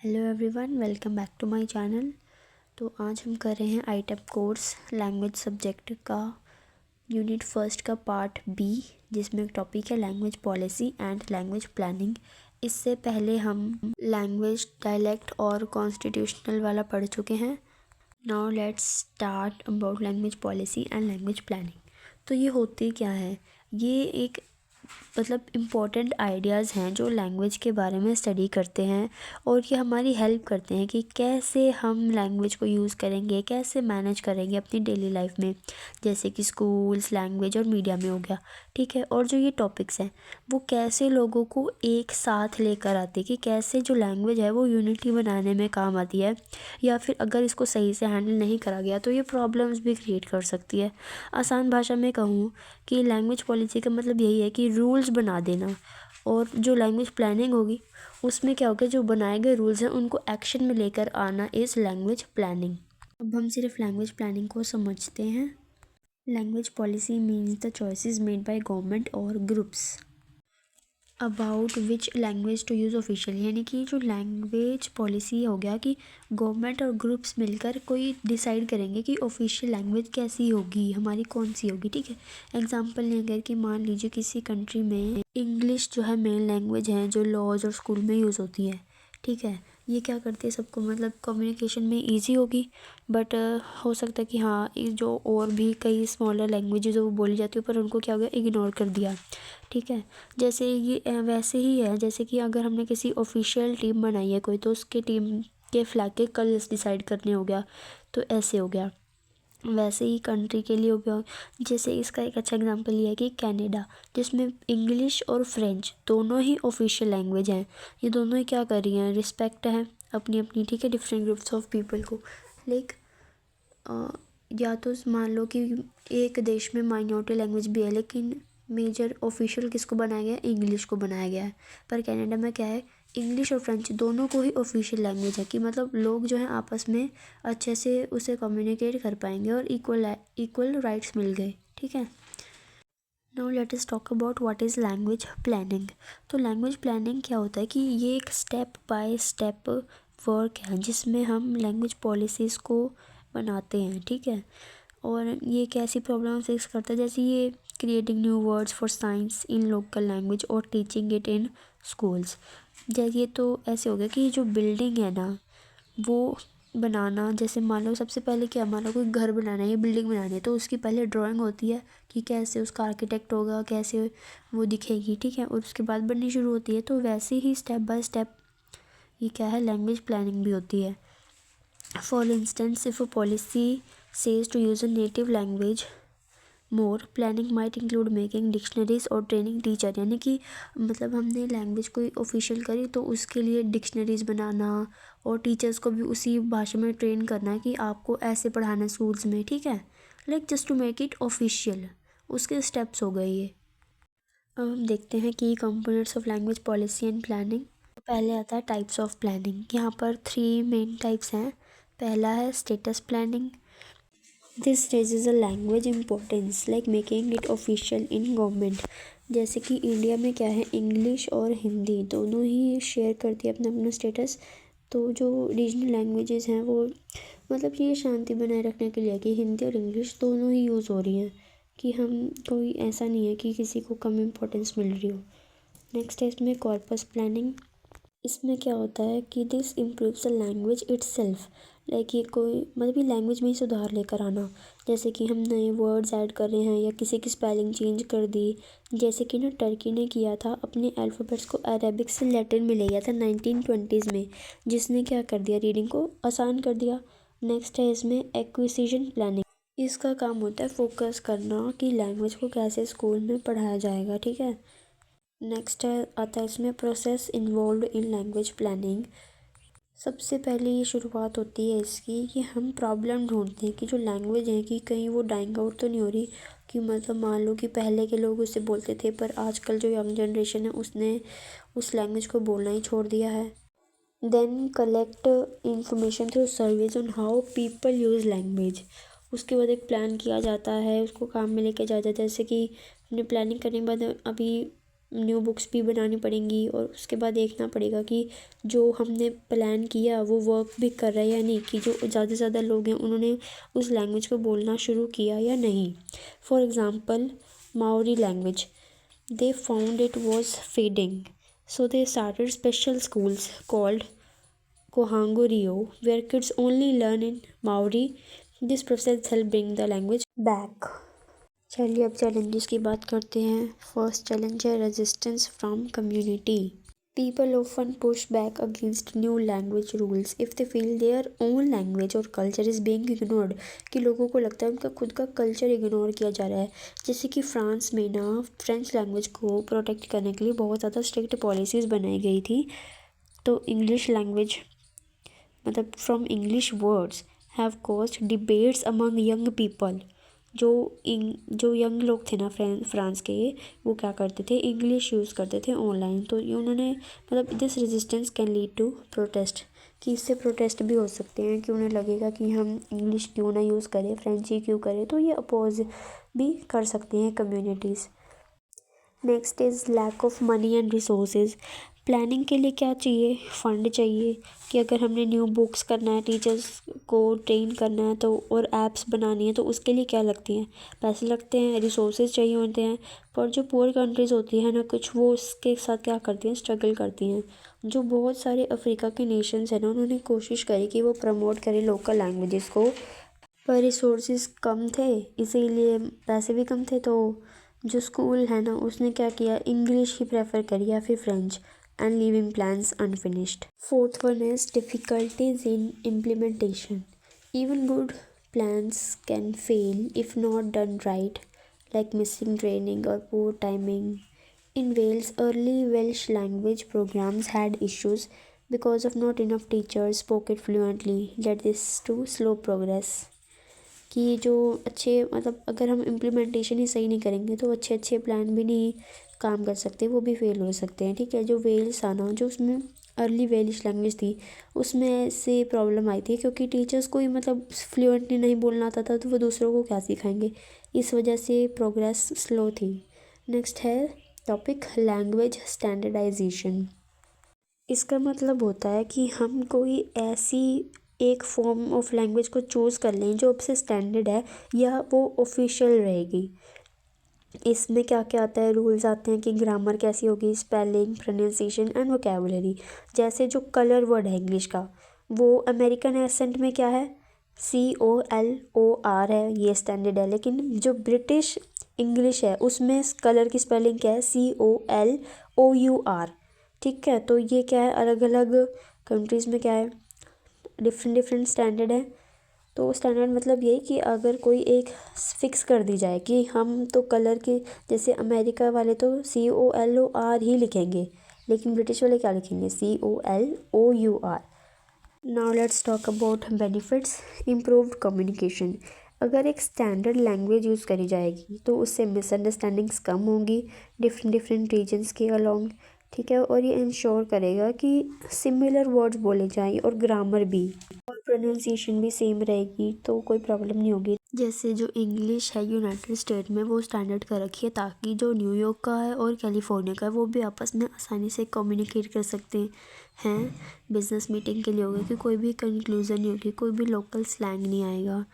Hello everyone, welcome back to my channel. तो आज हम कर रहे हैं आईटेप कोर्स लैंग्वेज सब्जेक्ट का यूनिट फर्स्ट का पार्ट बी, जिसमें एक टॉपिक है language policy and language planning. इससे पहले हम लैंग्वेज डायलेक्ट और कॉन्स्टिट्यूशनल वाला पढ़ चुके हैं। Now let's start about language policy and language planning. तो ये होती क्या है? ये एक इम्पॉर्टेंट आइडियाज़ हैं जो लैंग्वेज के बारे में स्टडी करते हैं, और ये हमारी हेल्प करते हैं कि कैसे हम लैंग्वेज को यूज़ करेंगे, कैसे मैनेज करेंगे अपनी डेली लाइफ में, जैसे कि स्कूल्स, लैंग्वेज और मीडिया में हो गया। ठीक है। और जो ये टॉपिक्स हैं वो कैसे लोगों को एक साथ लेकर आते हैं, कि कैसे जो लैंग्वेज है वो यूनिटी बनाने में काम आती है, या फिर अगर इसको सही से हैंडल नहीं करा गया तो ये प्रॉब्लम्स भी क्रिएट कर सकती है। आसान भाषा में कहूँ कि लैंग्वेज पॉलिसी का मतलब यही है कि रूल्स बना देना, और जो लैंग्वेज प्लानिंग होगी उसमें क्या होगा, जो बनाए गए रूल्स हैं उनको एक्शन में लेकर आना इज़ लैंग्वेज प्लानिंग। अब हम सिर्फ लैंग्वेज प्लानिंग को समझते हैं। Language policy means the choices made by government और groups about which language to use official, यानी कि जो लैंग्वेज पॉलिसी हो गया कि गवर्नमेंट और ग्रुप्स मिलकर कोई डिसाइड करेंगे कि ऑफिशियल लैंग्वेज कैसी होगी, हमारी कौन सी होगी। ठीक है। एग्जांपल लेंगे कि मान लीजिए किसी कंट्री में इंग्लिश जो है मेन लैंग्वेज है, जो लॉज और स्कूल में यूज़ होती है। ठीक है। ये क्या करती है, सबको कम्युनिकेशन में इजी होगी। बट हो सकता है कि हाँ, ये जो और भी कई स्मॉलर लैंग्वेजेज वो बोली जाती है, पर उनको क्या हो गया, इग्नोर कर दिया। ठीक है। जैसे ये वैसे ही है, जैसे कि अगर हमने किसी ऑफिशियल टीम बनाई है कोई, तो उसके टीम के फ्लैग के कलर्स डिसाइड करने हो गया, तो ऐसे हो गया। वैसे ही कंट्री के लिए हो गया। जैसे इसका एक अच्छा एग्जांपल ये है कि कनाडा, जिसमें इंग्लिश और फ्रेंच दोनों ही ऑफिशियल लैंग्वेज हैं। ये दोनों ही क्या कर रही हैं, रिस्पेक्ट है अपनी अपनी। ठीक है। डिफरेंट ग्रुप्स ऑफ पीपल को लाइक या तो मान लो कि एक देश में माइनॉरिटी लैंग्वेज भी है, लेकिन मेजर ऑफिशियल किसको बनाया गया है, इंग्लिश को बनाया गया है। पर कनाडा में क्या है, इंग्लिश और फ्रेंच दोनों को ही ऑफिशियल लैंग्वेज है, कि लोग जो हैं आपस में अच्छे से उसे कम्युनिकेट कर पाएंगे और इक्वल राइट्स मिल गए। ठीक है। Now let us talk about what is language planning. तो लैंग्वेज प्लानिंग क्या होता है कि ये एक स्टेप बाय स्टेप वर्क है, जिसमें हम लैंग्वेज पॉलिसीज़ को बनाते हैं। ठीक है। और ये कैसी प्रॉब्लम फेस करता है, जैसे ये creating new words for science in local language और टीचिंग इट इन स्कूल्स। जैसे ये तो ऐसे हो गया कि जो बिल्डिंग है ना वो बनाना, जैसे मान लो सबसे पहले क्या, मान लो कोई घर बनाना है या बिल्डिंग बनानी है, तो उसकी पहले ड्राइंग होती है कि कैसे उसका आर्किटेक्ट होगा, कैसे वो दिखेगी। ठीक है। और उसके बाद बननी शुरू होती है। तो वैसे ही स्टेप बाय स्टेप ये क्या है, लैंग्वेज प्लानिंग भी होती है। For instance, if a policy says to use a native language more, planning might include making dictionaries और ट्रेनिंग टीचर, यानी कि हमने लैंग्वेज कोई ऑफिशियल करी तो उसके लिए डिक्शनरीज बनाना और टीचर्स को भी उसी भाषा में ट्रेन करना है कि आपको ऐसे पढ़ाना है स्कूल्स में। ठीक है। Just to make it official, उसके स्टेप्स हो गए ये। अब हम देखते हैं कि components of language policy and planning. पहले आता है टाइप्स ऑफ प्लानिंग। यहाँ पर 3 मेन टाइप्स हैं। पहला है status planning. This raises a language importance like making it official in government। जैसे कि इंडिया में क्या है, इंग्लिश और हिंदी दोनों ही शेयर करती है अपना अपना स्टेटस। तो जो रीजनल लैंग्वेजेस हैं वो ये शांति बनाए रखने के लिए कि हिंदी और इंग्लिश दोनों ही यूज़ हो रही हैं, कि हम कोई ऐसा नहीं है कि किसी को कम इम्पोर्टेंस मिल रही हो। नेक्स्ट है इसमें कॉर्पस प्लानिंग। इसमें क्या होता है कि this improves the language itself, ये कोई ये लैंग्वेज में ही सुधार लेकर आना। जैसे कि हम नए वर्ड्स ऐड कर रहे हैं या किसी की स्पेलिंग चेंज कर दी, जैसे कि टर्की ने किया था, अपने अल्फ़ाबेट्स को अरेबिक से लैटिन में ले गया था 1920s में, जिसने क्या कर दिया, रीडिंग को आसान कर दिया। नेक्स्ट है इसमें एक्विजिशन प्लानिंग। इसका काम होता है फोकस करना कि लैंग्वेज को कैसे स्कूल में पढ़ाया जाएगा। ठीक है। नेक्स्ट है आता है इसमें process involve in language planning. सबसे पहले ये शुरुआत होती है इसकी कि हम प्रॉब्लम ढूंढते हैं कि जो लैंग्वेज है कि कहीं वो डाइंग आउट तो नहीं हो रही, कि मान लो कि पहले के लोग उसे बोलते थे पर आजकल जो यंग जनरेशन है उसने उस लैंग्वेज को बोलना ही छोड़ दिया है। Then collect information through surveys on how people use language. उसके बाद एक प्लान किया जाता है, उसको काम में लेके जाया जाता है। जैसे कि हमने प्लानिंग करने के बाद अभी न्यू बुक्स भी बनानी पड़ेंगी और उसके बाद देखना पड़ेगा कि जो हमने प्लान किया वो वर्क भी कर रहा है या नहीं, कि जो ज़्यादा से ज़्यादा लोग हैं उन्होंने उस लैंग्वेज को बोलना शुरू किया या नहीं। For example Maori language, they found it was fading, so they started special schools called Kohangu Rio, where kids only learn in Maori. This process helped bring the language back. चलिए अब challenges की बात करते हैं। First challenge है resistance from community. People often push back against new language rules if they feel their own language और culture is being ignored, कि लोगों को लगता है उनका खुद का कल्चर इग्नोर किया जा रहा है। जैसे कि फ्रांस में ना फ्रेंच लैंग्वेज को प्रोटेक्ट करने के लिए बहुत ज़्यादा स्ट्रिक्ट पॉलिसीज़ बनाई गई थी। तो इंग्लिश लैंग्वेज मतलब from English words have caused debates among young people. जो यंग लोग थे ना फ्रांस के, वो क्या करते थे, इंग्लिश यूज़ करते थे ऑनलाइन। तो ये उन्होंने मतलब this resistance can lead to protest, कि इससे प्रोटेस्ट भी हो सकते हैं, कि उन्हें लगेगा कि हम इंग्लिश क्यों ना यूज़ करें, फ्रेंच ही क्यों करें। तो ये अपोज भी कर सकती हैं communities. Next is lack of money and resources. Planning के लिए क्या चाहिए, फंड चाहिए, कि अगर हमने न्यू बुक्स करना है, टीचर्स को ट्रेन करना है तो और ऐप्स बनानी है तो उसके लिए क्या लगती हैं, पैसे लगते हैं, रिसोर्सेज चाहिए होते हैं। पर जो पुअर कंट्रीज़ होती हैं ना कुछ, वो उसके साथ क्या करती हैं, स्ट्रगल करती हैं। जो बहुत सारे अफ्रीका के नेशंस हैं ना, उन्होंने कोशिश करी कि वो प्रमोट करें लोकल लैंग्वेजेस को, पर रिसोर्सेज कम थे, इसीलिए पैसे भी कम थे। तो जो स्कूल है ना उसने क्या किया, इंग्लिश ही प्रेफर करी या फिर French, and leaving plans unfinished. Fourth one is difficulties in implementation. Even good plans can fail if not done right, like missing training or poor timing. In Wales, early Welsh language programs had issues because of not enough teachers spoke it fluently, led this to slow progress. कि जो अच्छे मतलब अगर हम implementation ही सही नहीं करेंगे तो अच्छे अच्छे प्लान भी नहीं काम कर सकते, वो भी फेल हो सकते हैं। ठीक है, जो वेल्स आना जो उसमें अर्ली वेलिश लैंग्वेज थी उसमें से प्रॉब्लम आई थी, क्योंकि टीचर्स को ही मतलब फ्लुएंटली नहीं बोलना आता था तो वो दूसरों को क्या सिखाएंगे, इस वजह से प्रोग्रेस स्लो थी। नेक्स्ट है टॉपिक लैंग्वेज स्टैंडर्डाइजेशन। इसका मतलब होता है कि हम कोई ऐसी एक फॉर्म ऑफ लैंग्वेज को चूज़ कर लें जो अब से स्टैंडर्ड है या वो ऑफिशियल रहेगी। इसमें क्या क्या आता है, रूल्स आते हैं कि ग्रामर कैसी होगी, स्पेलिंग, प्रोनाउंसिएशन एंड वोकैबुलरी। जैसे जो कलर वर्ड है इंग्लिश का, वो अमेरिकन एसेंट में क्या है, COLOR है, ये स्टैंडर्ड है। लेकिन जो ब्रिटिश इंग्लिश है उसमें कलर की स्पेलिंग क्या है, COLOUR। ठीक है, तो ये क्या है, अलग अलग कंट्रीज़ में क्या है, डिफरेंट डिफरेंट स्टैंडर्ड है। तो स्टैंडर्ड मतलब ये कि अगर कोई एक फिक्स कर दी जाए कि हम तो कलर की, जैसे अमेरिका वाले तो COLOR ही लिखेंगे, लेकिन ब्रिटिश वाले क्या लिखेंगे, COLOUR। Now let's talk about benefits. Improved communication. अगर एक स्टैंडर्ड लैंग्वेज यूज़ करी जाएगी तो उससे मिसअंडरस्टैंडिंग्स कम होंगी डिफरेंट डिफरेंट रीजन्स के अलोंग। ठीक है, और ये इंश्योर करेगा कि सिमिलर वर्ड्स बोले जाएं और ग्रामर भी और प्रोनाउंसिएशन भी सेम रहेगी, तो कोई प्रॉब्लम नहीं होगी। जैसे जो इंग्लिश है यूनाइटेड स्टेट में वो स्टैंडर्ड कर रखी है ताकि जो न्यूयॉर्क का है और कैलिफोर्निया का है वो भी आपस में आसानी से कम्युनिकेट कर सकते हैं। बिजनेस मीटिंग के लिए होगा कि कोई भी कंक्लूज़न नहीं होगी, कोई भी लोकल स्लैंग नहीं आएगा।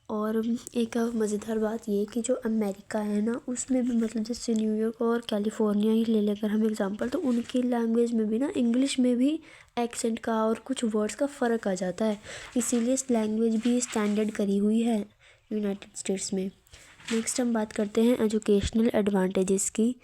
और एक मज़ेदार बात ये कि जो अमेरिका है ना उसमें भी मतलब जैसे न्यूयॉर्क और कैलिफोर्निया ही ले लेकर हम एग्जांपल, तो उनकी लैंग्वेज में भी ना इंग्लिश में भी एक्सेंट का और कुछ वर्ड्स का फ़र्क आ जाता है, इसीलिए इस लैंग्वेज भी स्टैंडर्ड करी हुई है यूनाइटेड स्टेट्स में। नेक्स्ट हम बात करते हैं एजुकेशनल एडवांटेजेस की।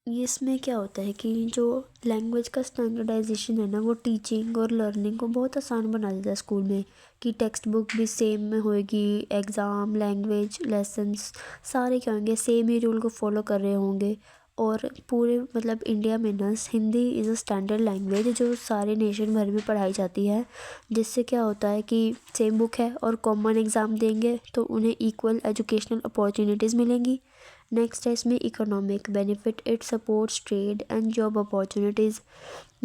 इसमें क्या होता है कि जो लैंग्वेज का स्टैंडर्डाइजेशन है ना वो टीचिंग और लर्निंग को बहुत आसान बना देता है स्कूल में, कि टेक्स्ट बुक भी सेम में होएगी, एग्ज़ाम, लैंग्वेज, लेसन्स सारे क्या होंगे, सेम ही रूल को फॉलो कर रहे होंगे। और पूरे मतलब इंडिया में ना Hindi is a standard language जो सारे नेशन भर में पढ़ाई जाती है, जिससे क्या होता है कि सेम बुक है और कॉमन एग्ज़ाम देंगे तो उन्हें इक्वल एजुकेशनल अपॉर्चुनिटीज़ मिलेंगी। नेक्स्ट है इसमें economic benefit. It supports trade and job opportunities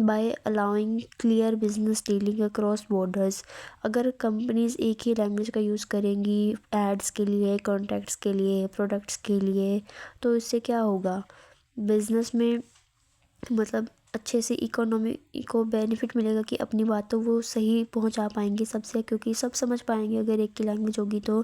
by allowing clear business dealing across borders. अगर कंपनीज एक ही लैंग्वेज का यूज़ करेंगी एड्स के लिए, कॉन्टैक्ट्स के लिए, प्रोडक्ट्स के लिए, तो इससे क्या होगा, बिज़नेस में मतलब अच्छे से इकोनॉमी को बेनिफिट मिलेगा कि अपनी बात तो वो सही पहुंचा पाएंगे सबसे, क्योंकि सब समझ पाएंगे अगर एक की लैंग्वेज होगी तो।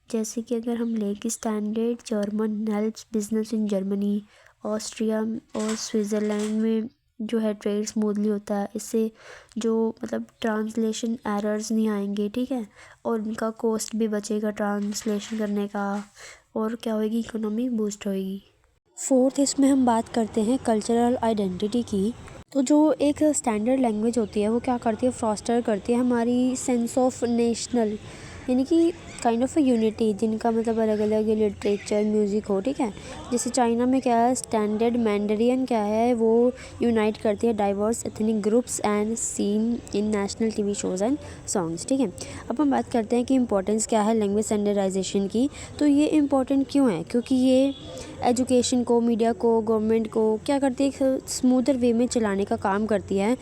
जैसे कि अगर हम लें कि standard German helps business in Germany, Austria और स्विट्ज़रलैंड में जो है ट्रेड स्मूथली होता है। इससे जो मतलब ट्रांसलेशन एरर्स नहीं आएंगे, ठीक है, और उनका कॉस्ट भी बचेगा ट्रांसलेशन करने का, और क्या होगी, इकोनॉमी बूस्ट होएगी। फोर्थ, इसमें हम बात करते हैं कल्चरल आइडेंटिटी की। तो जो एक स्टैंडर्ड लैंग्वेज होती है वो क्या करती है, फॉस्टर करती है हमारी सेंस ऑफ नेशनल, यानी कि काइंड ऑफ यूनिटी, जिनका मतलब अलग अलग लिटरेचर म्यूज़िक हो, ठीक है। जैसे चाइना में क्या है, स्टैंडर्ड मैंडरियन क्या है, वो यूनाइट करती है diverse ethnic groups and seen in national TV shows and songs, ठीक है। अब हम बात करते हैं कि इंपॉर्टेंस क्या है लैंग्वेज स्टैंडर्डाइजेशन की। तो ये इम्पॉर्टेंट क्यों है, क्योंकि ये एजुकेशन को, मीडिया को, गवर्नमेंट को क्या करती है, एक स्मूथर वे में चलाने का काम करती है।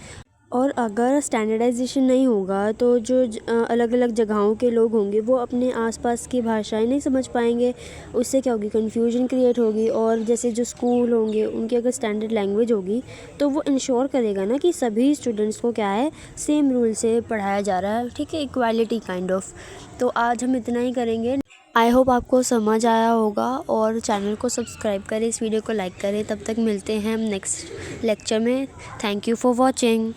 और अगर स्टैंडर्डाइजेशन नहीं होगा तो जो अलग अलग जगहों के लोग होंगे वो अपने आसपास की भाषाएं नहीं समझ पाएंगे। उससे क्या होगी, कन्फ्यूजन क्रिएट होगी। और जैसे जो स्कूल होंगे उनकी अगर स्टैंडर्ड लैंग्वेज होगी तो वो इंश्योर करेगा ना कि सभी स्टूडेंट्स को क्या है, सेम रूल से पढ़ाया जा रहा है, ठीक है, इक्वालिटी काइंड ऑफ। तो आज हम इतना ही करेंगे। आई होप आपको समझ आया होगा, और चैनल को सब्सक्राइब करें, इस वीडियो को लाइक करें। तब तक मिलते हैं हम नेक्स्ट लेक्चर में। Thank you for watching.